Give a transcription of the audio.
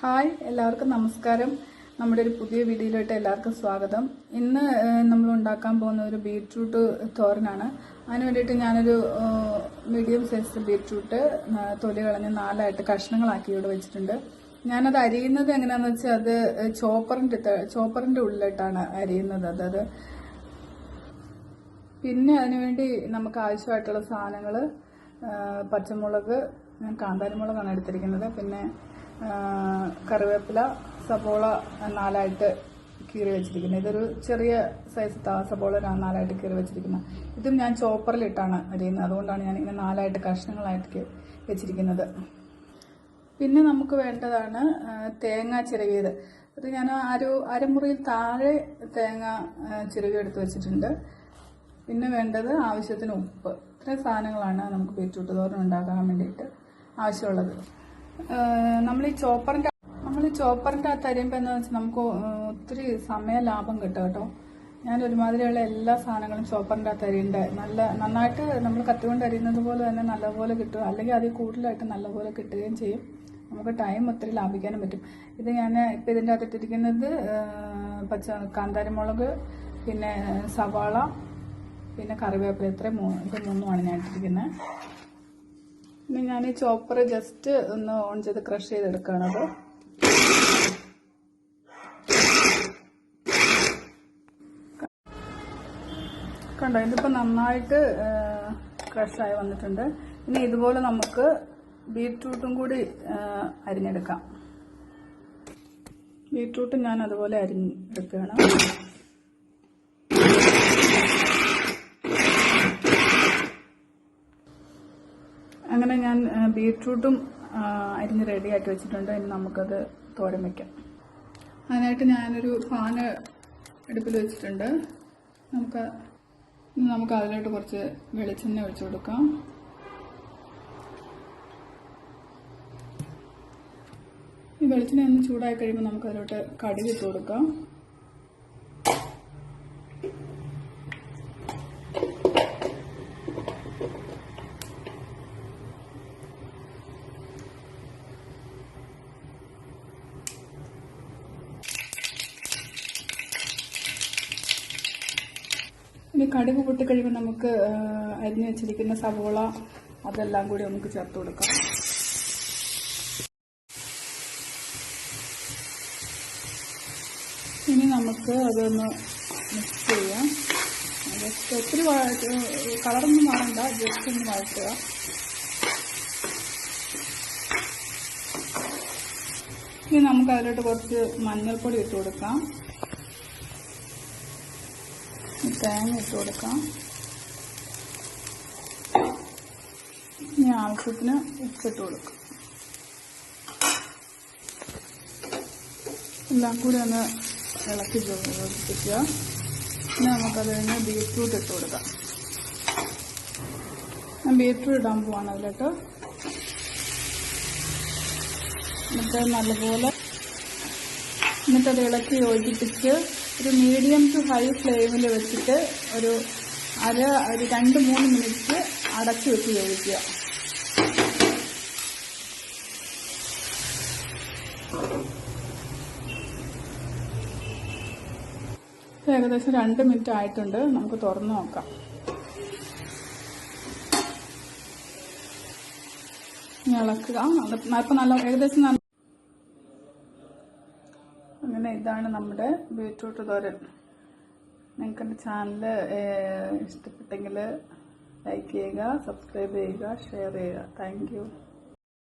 Hi, എല്ലാവർക്കും നമസ്കാരം. നമ്മുടെ ഒരു പുതിയ വീഡിയോയിലോട്ട് എല്ലാവർക്കും സ്വാഗതം. ഇന്ന് നമ്മൾ ഉണ്ടാക്കാൻ പോകുന്ന ഒരു ബീറ്റ്റൂട്ട് തോരനാണ്. അതിന് വേണ്ടിയിട്ട് ഞാനൊരു മീഡിയം സൈസ് ബീറ്റ്റൂട്ട് തൊലി കളഞ്ഞ് 4 കഷ്ണങ്ങളാക്കി ഇവിടെ വെച്ചിട്ടുണ്ട്. ഞാനത് അരിയുന്നത് എങ്ങനെയാണെന്ന് വെച്ചാൽ അത് ചോപ്പറിൻ്റെ ഉള്ളിലിട്ടാണ് അരിയുന്നത്. അതായത് പിന്നെ അതിനുവേണ്ടി നമുക്ക് ആവശ്യമായിട്ടുള്ള സാധനങ്ങൾ പച്ചമുളക്, ഞാൻ കാന്താരിമുളകാണ് എടുത്തിരിക്കുന്നത്, പിന്നെ കറിവേപ്പില, സബോള 4 കീറി വെച്ചിരിക്കുന്നത്. ഇതൊരു ചെറിയ സൈസ് സബോള 4 കീറി വെച്ചിരിക്കുന്നത്. ഇതും ഞാൻ ചോപ്പറിലിട്ടാണ് അരിയുന്നത്, അതുകൊണ്ടാണ് ഞാൻ ഇങ്ങനെ 4 കഷ്ണങ്ങളായിട്ട് വെച്ചിരിക്കുന്നത്. പിന്നെ നമുക്ക് വേണ്ടതാണ് തേങ്ങ ചിരകിയത്. അത് ഞാൻ അരമുറിയിൽ താഴെ തേങ്ങ ചിരകി എടുത്ത് വെച്ചിട്ടുണ്ട്. പിന്നെ വേണ്ടത് ആവശ്യത്തിന് ഉപ്പ്. ഇത്രയും സാധനങ്ങളാണ് നമുക്ക് ബീറ്റ്റൂട്ട് തോരൻ ഉണ്ടാക്കാൻ വേണ്ടിയിട്ട് ആവശ്യമുള്ളത്. നമ്മൾ ഈ ചോപ്പറിൻ്റെ അകത്ത് അരിയുമ്പോൾ എന്താണെന്ന് വെച്ചാൽ നമുക്ക് ഒത്തിരി സമയ ലാഭം കിട്ടും കേട്ടോ. ഞാൻ ഒരുമാതിരിയുള്ള എല്ലാ സാധനങ്ങളും ചോപ്പറിൻ്റെ അകത്ത് അരിയുണ്ട്. നന്നായിട്ട് നമ്മൾ കത്തികൊണ്ട് അരിയുന്നത് പോലെ തന്നെ നല്ലപോലെ കിട്ടും, അല്ലെങ്കിൽ അതിൽ കൂടുതലായിട്ട് നല്ലപോലെ കിട്ടുകയും ചെയ്യും. നമുക്ക് ടൈം ഒത്തിരി ലാഭിക്കാനും പറ്റും. ഇത് ഞാൻ ഇപ്പം ഇതിൻ്റെ അകത്ത് ഇട്ടിരിക്കുന്നത് കാന്താരിമുളക്, പിന്നെ സവാള, പിന്നെ കറിവേപ്പില, ഇത് മൂന്നുമാണ് ഞാൻ ഇട്ടിരിക്കുന്നത്. ഇനി ഞാൻ ഈ ചോപ്പർ ജസ്റ്റ് ഒന്ന് ഓൺ ചെയ്ത് ക്രഷ് ചെയ്തെടുക്കുകയാണത്. കണ്ടോ, ഇതിപ്പോൾ നന്നായിട്ട് ക്രഷായി വന്നിട്ടുണ്ട്. ഇനി ഇതുപോലെ നമുക്ക് ബീറ്റ്റൂട്ടും കൂടി അരിഞ്ഞെടുക്കാം. ബീറ്റ്റൂട്ട് ഞാൻ അതുപോലെ അരിഞ്ഞെടുക്കുകയാണ്. അങ്ങനെ ഞാൻ ബീറ്റ്റൂട്ടും അരിഞ്ഞ് റെഡിയാക്കി വെച്ചിട്ടുണ്ട്. ഇനി നമുക്കത് തോരൻ വയ്ക്കാം. അതിനായിട്ട് ഞാനൊരു പാൻ അടുപ്പിൽ വെച്ചിട്ടുണ്ട്. നമുക്ക് അതിലോട്ട് കുറച്ച് വെളിച്ചെണ്ണ ഒഴിച്ചു കൊടുക്കാം. ഈ വെളിച്ചെണ്ണ ഒന്ന് ചൂടായി കഴിയുമ്പോൾ നമുക്ക് അതിലോട്ട് കടുക് ഇട്ട് കൊടുക്കാം. ഇനി കടുക് പൊട്ടിക്കഴിയുമ്പോൾ നമുക്ക് അരിഞ്ഞു വെച്ചിരിക്കുന്ന സവോള അതെല്ലാം കൂടി നമുക്ക് ചേർത്ത് കൊടുക്കാം. ഇനി നമുക്ക് അതൊന്ന് മിക്സ് ചെയ്യാം. ജസ്റ്റ് ഒത്തിരി കളറൊന്നും മാറണ്ട, ജസ്റ്റ് ഒന്ന് വഴറ്റുക. ഇനി നമുക്ക് അതിലോട്ട് കുറച്ച് മഞ്ഞൾപ്പൊടി ഇട്ട് കൊടുക്കാം. തേങ്ങ ഇട്ട് കൊടുക്കാം. ഇനി ആവശ്യത്തിന് ഉപ്പിട്ട് കൊടുക്കാം. എല്ലാം കൂടി ഒന്ന് ഇളക്കി യോജിപ്പിക്കുക. പിന്നെ നമുക്കത് കഴിഞ്ഞ് ബീറ്റ്റൂട്ട് ഇട്ട് കൊടുക്കാം. ഞാൻ ബീറ്റ്റൂട്ട് ഇടാൻ പോവാണ് അതിലോട്ട്. എന്നിട്ടത് ഇളക്കി യോജിപ്പിച്ച് ഒരു മീഡിയം ടു ഹൈ ഫ്ലെയിമിൽ വെച്ചിട്ട് ഒരു 2-3 മിനിറ്റ് അടച്ചു വെച്ച് വേവിക്കുക. ഏകദേശം 2 മിനിറ്റ് ആയിട്ടുണ്ട്. നമുക്ക് തുറന്നു നോക്കാം. ഇളക്കുക. അപ്പം നല്ല ഏകദേശം അങ്ങനെ ഇതാണ് നമ്മുടെ ബീറ്റ്റൂട്ട് തോരൻ. നിങ്ങൾക്ക് എൻ്റെ ചാനൽ ഇഷ്ടപ്പെട്ടെങ്കിൽ ലൈക്ക് ചെയ്യുക, സബ്സ്ക്രൈബ് ചെയ്യുക, ഷെയർ ചെയ്യുക. Thank you.